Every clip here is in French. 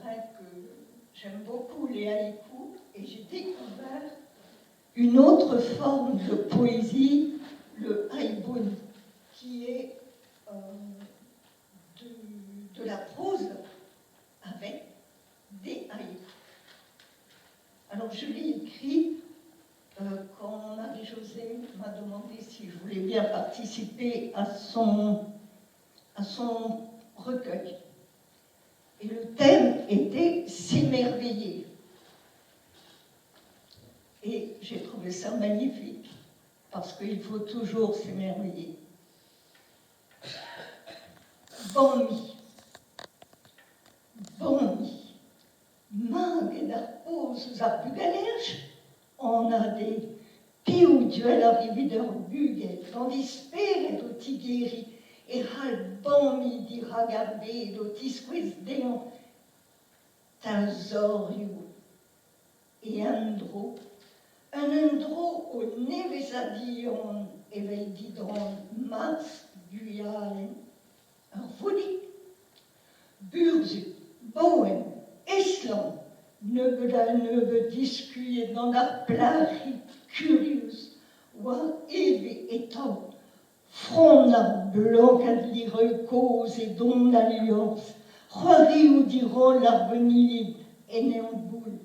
vrai que j'aime beaucoup les haïkus et j'ai découvert une autre forme de poésie, le haïbun, qui est de la prose avec des haïkus. Alors je l'ai écrit quand Marie-Josée m'a demandé si je voulais bien participer à son recueil. Et le thème était « S'émerveiller ». Et j'ai trouvé ça magnifique, parce qu'il faut toujours s'émerveiller. Bonmi, mag da pose a bugalers, on a des piuduel a rivider bugel, dans disperet o tigeri, et hal bonmi di ragarder do tisquez deon, tazorio et andro, un andro o nevesadion evel didron mas guyalen, un fodi, burzu, boen, Estland, neuve discuter dans la plage curieuse, war eve etant, frona blanc ad lire cause et don l'alliance, roiri ou diront l'avenir et néamboule,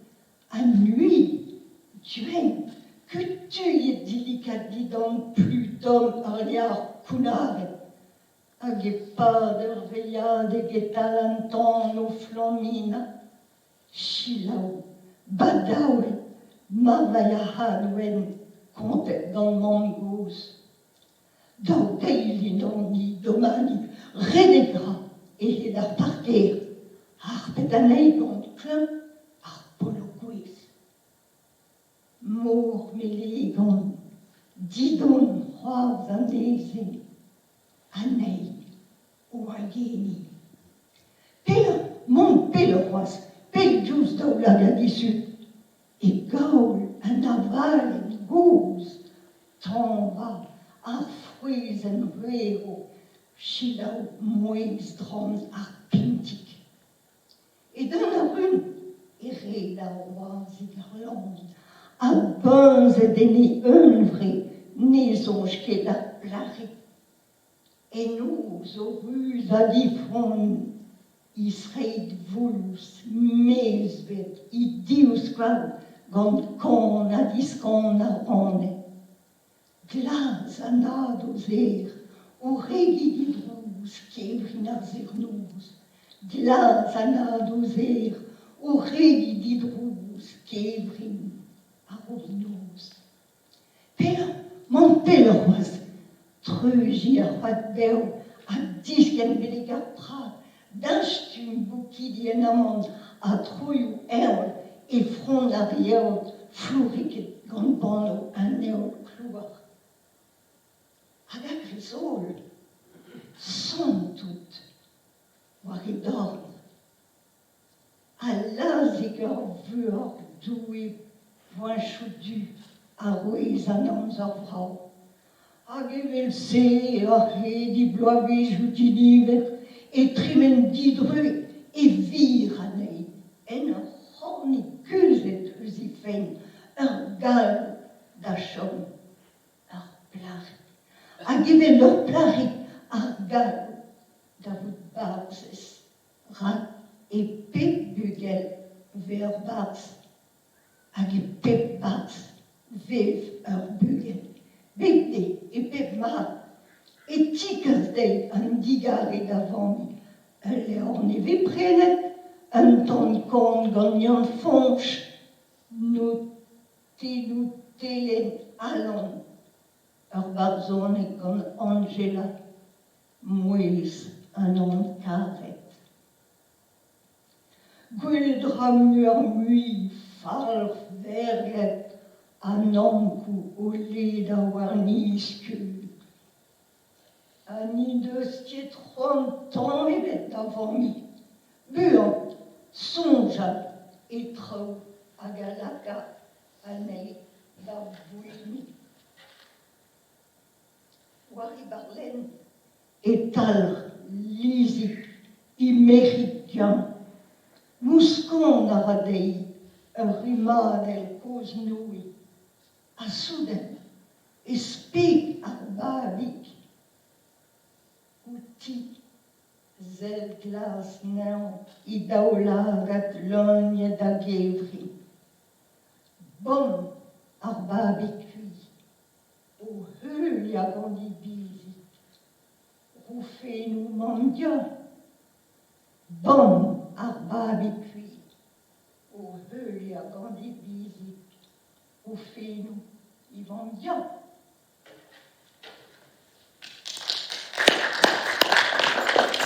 à nuit, duen, que tu y délicati dans plus d'hommes arrière cunare, a gepader veiade getalanton no flamina, Chilau, Badaouen, Mavayahanwen, compte dans Mangous, dans Teilinoni, Domani, Renegra, et la partir, Arpetaneigon, Klein, Arpologuis, Mour, Meligon, Didon, Roi, Vandézé, Anei, Ouagini, Père, mon pèleroise, Pelgius daulaga disut, et gaul, un aval, en goose, tomba, a fruits en rero, chilau, moïse, drons, arpintic. Et dans la rue, erré la roi, Zigarlande, a bons et déni œuvre, n'ésonge qu'est la plare. Et nous, aux rues à diffront, Israël volus, mesvet, idius quam, gant con a discon a ronne. Glas a nados o regi d'idrous, kevrin ar zernous. Glas a nados o regi d'idrous, kevrin ar ornous. Per, mon pèleroise, trugi ar fatbeu, a disken beleg ar prat, d'anstun boukidien amant a trouillou eol et front a rieot flouriket gant bano an eol clouar. Hag a grezol, son tout, war e dorn. A lazik ur vuor doue poin choudu a rouez an amz ar vrao. Hag evel se ar he di bloavez joutinivet et trimen didreux et vir anei, en ur horni kuzet eus e fein, ur gal da chom, ur plare. Hag evel ur plare ar gal da vout barzez, rat e pep bugel ve ur barz, hag e pep barz vev ur bugel, bete e pep mat, et tikaz dei an digare davant le orneve prenet, un ton kon gant yan fonch, nou telen alon, ur barzonek gant Angela, mouez an an karet. Gweldra muur mui, farf verget, an ankou o led a war niskul. Ani deus ket 30 ans evet avant mi. Buan, sonjal et trao hag a laka anei da bouini. War e barlen et talr lizik iméricain. Mous Baradei, Ruman el Koznui, Asuden, Espik Arbabik, Uti, Zel glas neon, Idaolaret Logne da Gevri, Bom Arbabikui, O Hulja Gondibisi, Rufenu Mandia, Bom Arbabikui, O Hulja Gondibisi, Rufenu Ivandia.